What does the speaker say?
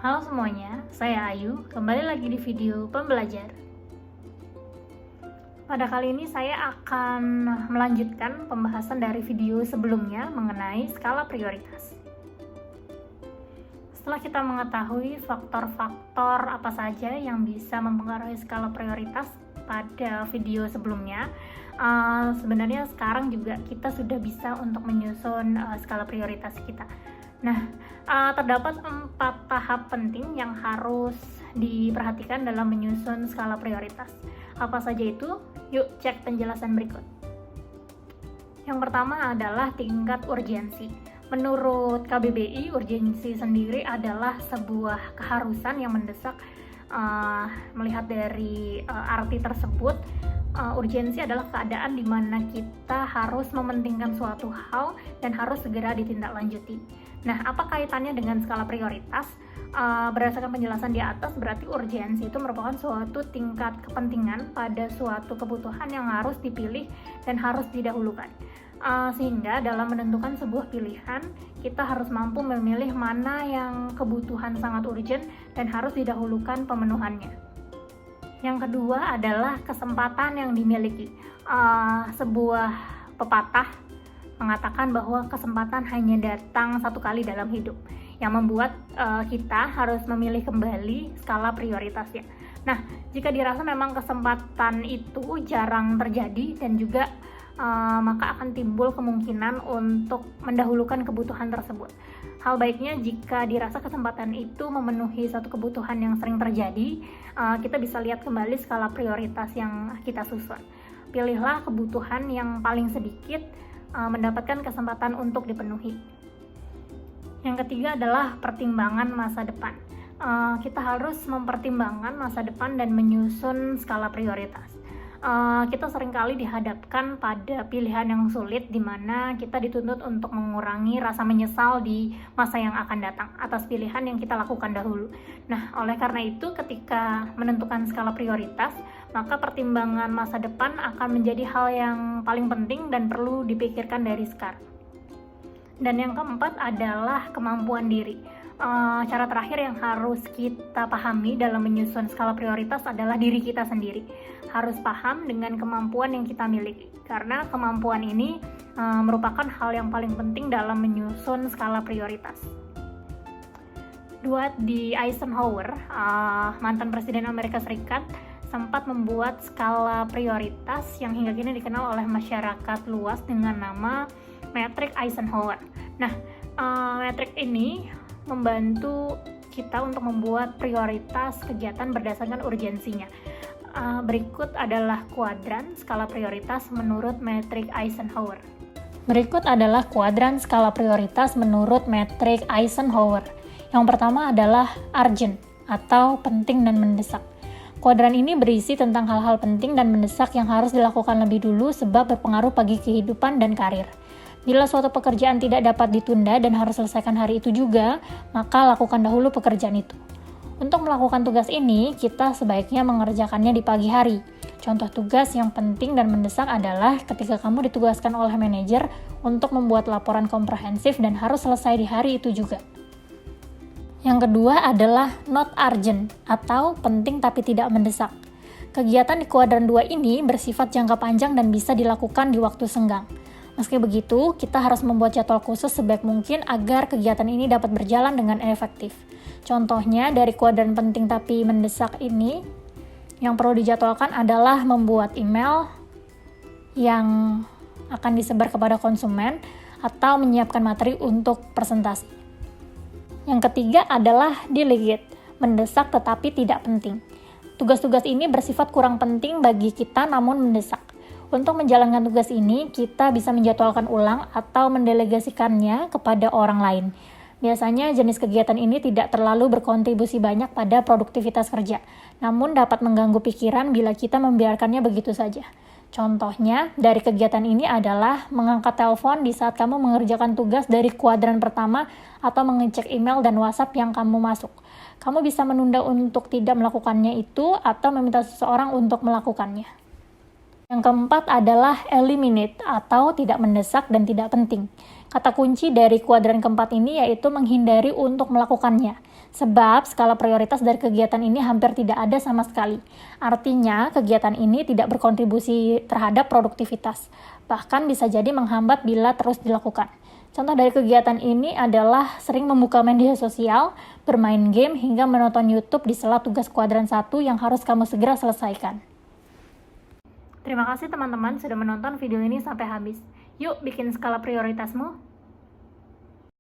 Halo semuanya, saya Ayu, kembali lagi di video pembelajar. Pada kali ini saya akan melanjutkan pembahasan dari video sebelumnya mengenai skala prioritas. Setelah kita mengetahui faktor-faktor apa saja yang bisa mempengaruhi skala prioritas pada video sebelumnya, sebenarnya sekarang juga kita sudah bisa untuk menyusun skala prioritas kita. Nah, terdapat 4 tahap penting yang harus diperhatikan dalam menyusun skala prioritas. Apa saja itu? Yuk cek penjelasan berikut. Yang pertama adalah tingkat urgensi. Menurut KBBI, urgensi sendiri adalah sebuah keharusan yang mendesak. Melihat dari arti tersebut, urgensi adalah keadaan di mana kita harus mementingkan suatu hal dan harus segera ditindaklanjuti. Nah, apa kaitannya dengan skala prioritas? Berdasarkan penjelasan di atas, berarti urgensi itu merupakan suatu tingkat kepentingan pada suatu kebutuhan yang harus dipilih dan harus didahulukan. Sehingga dalam menentukan sebuah pilihan, kita harus mampu memilih mana yang kebutuhan sangat urgent dan harus didahulukan pemenuhannya. Yang kedua adalah kesempatan yang dimiliki. Sebuah pepatah mengatakan bahwa kesempatan hanya datang satu kali dalam hidup, yang membuat kita harus memilih kembali skala prioritasnya. Nah, jika dirasa memang kesempatan itu jarang terjadi dan juga maka akan timbul kemungkinan untuk mendahulukan kebutuhan tersebut. Hal baiknya jika dirasa kesempatan itu memenuhi satu kebutuhan yang sering terjadi, kita bisa lihat kembali skala prioritas yang kita susun. Pilihlah kebutuhan yang paling sedikit mendapatkan kesempatan untuk dipenuhi. Yang ketiga adalah pertimbangan masa depan. Kita harus mempertimbangkan masa depan dan menyusun skala prioritas. Kita seringkali dihadapkan pada pilihan yang sulit di mana kita dituntut untuk mengurangi rasa menyesal di masa yang akan datang atas pilihan yang kita lakukan dahulu. Nah, oleh karena itu ketika menentukan skala prioritas, maka pertimbangan masa depan akan menjadi hal yang paling penting dan perlu dipikirkan dari sekarang. Dan yang keempat adalah kemampuan diri. Cara terakhir yang harus kita pahami dalam menyusun skala prioritas adalah diri kita sendiri. Harus paham dengan kemampuan yang kita miliki, karena kemampuan ini merupakan hal yang paling penting dalam menyusun skala prioritas. Dwight D. Eisenhower, mantan Presiden Amerika Serikat, sempat membuat skala prioritas yang hingga kini dikenal oleh masyarakat luas dengan nama metrik Eisenhower. Nah, metrik ini membantu kita untuk membuat prioritas kegiatan berdasarkan urgensinya. Berikut adalah kuadran skala prioritas menurut metrik Eisenhower. Yang pertama adalah urgent atau penting dan mendesak. Kuadran ini berisi tentang hal-hal penting dan mendesak yang harus dilakukan lebih dulu sebab berpengaruh bagi kehidupan dan karir. Bila suatu pekerjaan tidak dapat ditunda dan harus selesaikan hari itu juga, maka lakukan dahulu pekerjaan itu. Untuk melakukan tugas ini, kita sebaiknya mengerjakannya di pagi hari. Contoh tugas yang penting dan mendesak adalah ketika kamu ditugaskan oleh manajer untuk membuat laporan komprehensif dan harus selesai di hari itu juga. Yang kedua adalah not urgent atau penting tapi tidak mendesak. Kegiatan di kuadran 2 ini bersifat jangka panjang dan bisa dilakukan di waktu senggang. Meski begitu, kita harus membuat jadwal khusus sebaik mungkin agar kegiatan ini dapat berjalan dengan efektif. Contohnya dari kuadran penting tapi mendesak ini, yang perlu dijadwalkan adalah membuat email yang akan disebar kepada konsumen atau menyiapkan materi untuk presentasi. Yang ketiga adalah delegate, mendesak tetapi tidak penting. Tugas-tugas ini bersifat kurang penting bagi kita namun mendesak. Untuk menjalankan tugas ini, kita bisa menjadwalkan ulang atau mendelegasikannya kepada orang lain. Biasanya jenis kegiatan ini tidak terlalu berkontribusi banyak pada produktivitas kerja, namun dapat mengganggu pikiran bila kita membiarkannya begitu saja. Contohnya, dari kegiatan ini adalah mengangkat telepon di saat kamu mengerjakan tugas dari kuadran pertama atau mengecek email dan WhatsApp yang kamu masuk. Kamu bisa menunda untuk tidak melakukannya itu atau meminta seseorang untuk melakukannya. Yang keempat adalah eliminate atau tidak mendesak dan tidak penting. Kata kunci dari kuadran keempat ini yaitu menghindari untuk melakukannya. Sebab skala prioritas dari kegiatan ini hampir tidak ada sama sekali. Artinya, kegiatan ini tidak berkontribusi terhadap produktivitas. Bahkan bisa jadi menghambat bila terus dilakukan. Contoh dari kegiatan ini adalah sering membuka media sosial, bermain game, hingga menonton YouTube di sela tugas kuadran 1 yang harus kamu segera selesaikan. Terima kasih teman-teman sudah menonton video ini sampai habis. Yuk bikin skala prioritasmu.